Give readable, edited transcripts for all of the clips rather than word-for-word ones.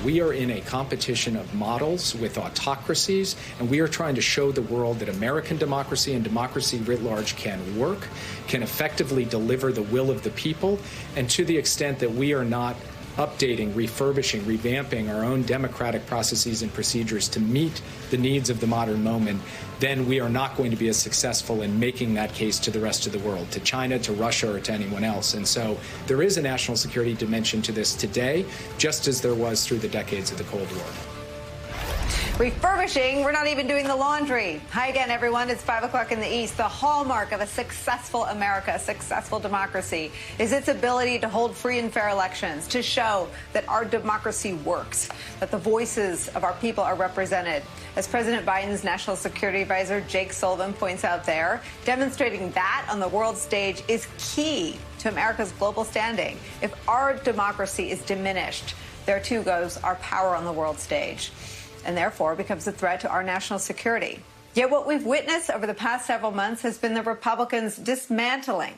We are in a competition of models with autocracies, and we are trying to show the world that American democracy and democracy writ large can work, can effectively deliver the will of the people, and to the extent that we are not updating, refurbishing, revamping our own democratic processes and procedures to meet the needs of the modern moment, then we are not going to be as successful in making that case to the rest of the world, to China, to Russia, or to anyone else. And so there is a national security dimension to this today, just as there was through the decades of the Cold War. Refurbishing, we're not even doing the laundry. Hi again, everyone. It's 5 o'clock in the East. The hallmark of a successful America, a successful democracy, is its ability to hold free and fair elections, to show that our democracy works, that the voices of our people are represented. As President Biden's National Security Advisor Jake Sullivan points out there, demonstrating that on the world stage is key to America's global standing. If our democracy is diminished, there too goes our power on the world stage, and therefore becomes a threat to our national security. Yet what we've witnessed over the past several months has been the Republicans' dismantling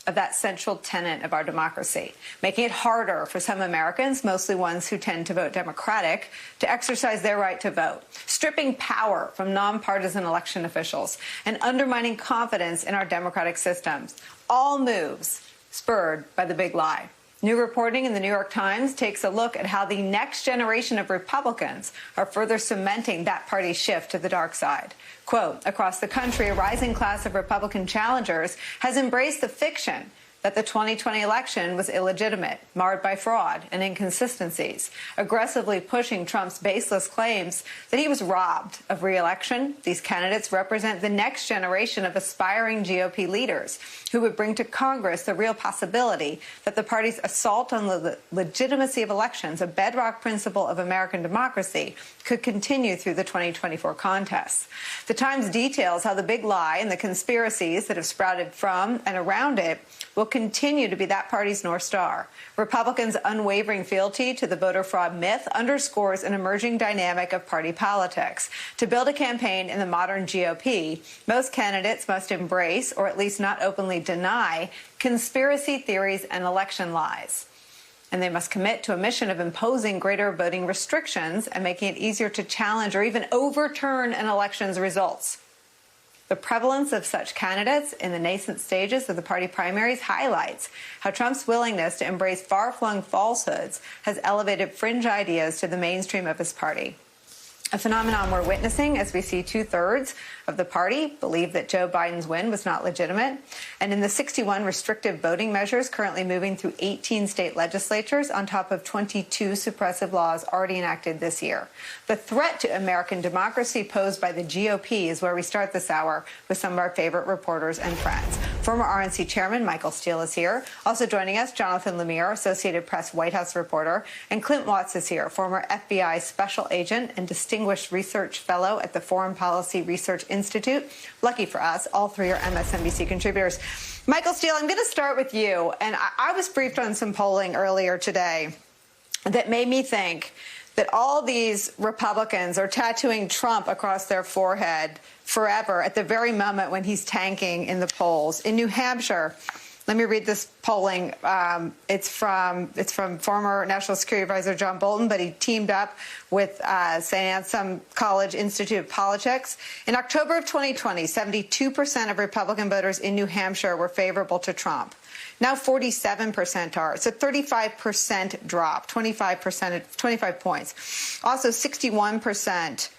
of that central tenet of our democracy, making it harder for some Americans, mostly ones who tend to vote Democratic, to exercise their right to vote, stripping power from nonpartisan election officials, and undermining confidence in our democratic systems. All moves spurred by the big lie. New reporting in the New York Times takes a look at how the next generation of Republicans are further cementing that party's shift to the dark side. Quote, across the country, a rising class of Republican challengers has embraced the fiction that the 2020 election was illegitimate, marred by fraud and inconsistencies, aggressively pushing Trump's baseless claims that he was robbed of re-election. These candidates represent the next generation of aspiring GOP leaders who would bring to Congress the real possibility that the party's assault on the legitimacy of elections, a bedrock principle of American democracy, could continue through the 2024 contests. The Times details how the big lie and the conspiracies that have sprouted from and around it will continue to be that party's North Star. Republicans' unwavering fealty to the voter fraud myth underscores an emerging dynamic of party politics. To build a campaign in the modern GOP, most candidates must embrace, or at least not openly deny, conspiracy theories and election lies. And they must commit to a mission of imposing greater voting restrictions and making it easier to challenge or even overturn an election's results. The prevalence of such candidates in the nascent stages of the party primaries highlights how Trump's willingness to embrace far-flung falsehoods has elevated fringe ideas to the mainstream of his party. A phenomenon we're witnessing as we see two-thirds of the party believe that Joe Biden's win was not legitimate. And in the 61 restrictive voting measures currently moving through 18 state legislatures on top of 22 suppressive laws already enacted this year. The threat to American democracy posed by the GOP is where we start this hour with some of our favorite reporters and friends. Former RNC chairman Michael Steele is here. Also joining us, Jonathan Lemire, Associated Press White House reporter, and Clint Watts is here, former FBI special agent and distinguished research fellow at the Foreign Policy Research Institute. Lucky for us, all three are MSNBC contributors. Michael Steele, I'm going to start with you. And I was briefed on some polling earlier today that made me think that all these Republicans are tattooing Trump across their forehead forever at the very moment when he's tanking in the polls. In New Hampshire, let me read this polling. It's from former National Security Advisor John Bolton, but he teamed up with St. Anselm College Institute of Politics. In October of 2020, 72% of Republican voters in New Hampshire were favorable to Trump. Now 47% are. It's a 35% drop, 25 points. Also, 61%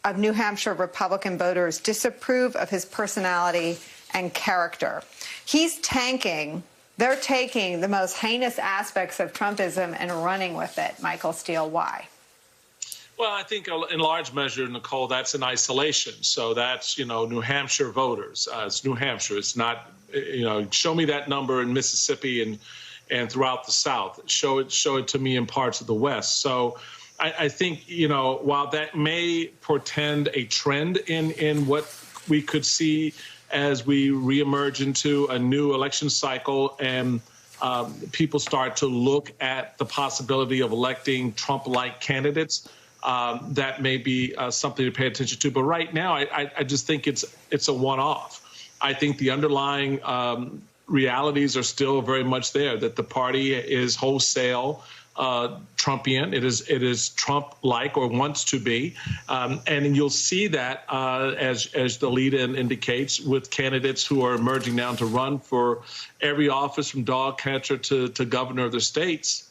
of New Hampshire Republican voters disapprove of his personality and character. He's tanking. They're taking the most heinous aspects of Trumpism and running with it. Michael Steele, why? Well, I think in large measure, Nicole, that's in isolation. So that's, New Hampshire voters. It's New Hampshire. It's not, show me that number in Mississippi and throughout the South. Show it to me in parts of the West. So I think, while that may portend a trend in what we could see as we reemerge into a new election cycle and people start to look at the possibility of electing Trump-like candidates, that may be something to pay attention to. But right now, I just think it's a one-off. I think the underlying realities are still very much there, that the party is wholesale Trumpian. It is Trump-like, or wants to be, and you'll see that as the lead-in indicates, with candidates who are emerging now to run for every office from dog catcher to governor of the states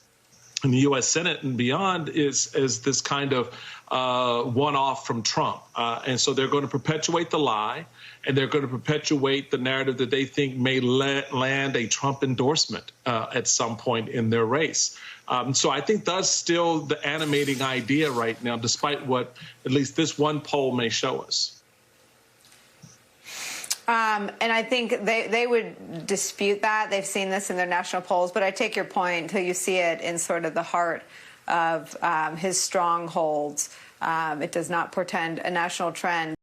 in the U.S. Senate and beyond, is this kind of one-off from Trump. And so they're going to perpetuate the lie, and they're going to perpetuate the narrative that they think may land a Trump endorsement at some point in their race. So I think that's still the animating idea right now, despite what at least this one poll may show us. And I think they would dispute that. They've seen this in their national polls. But I take your point until you see it in sort of the heart of his strongholds. It does not portend a national trend.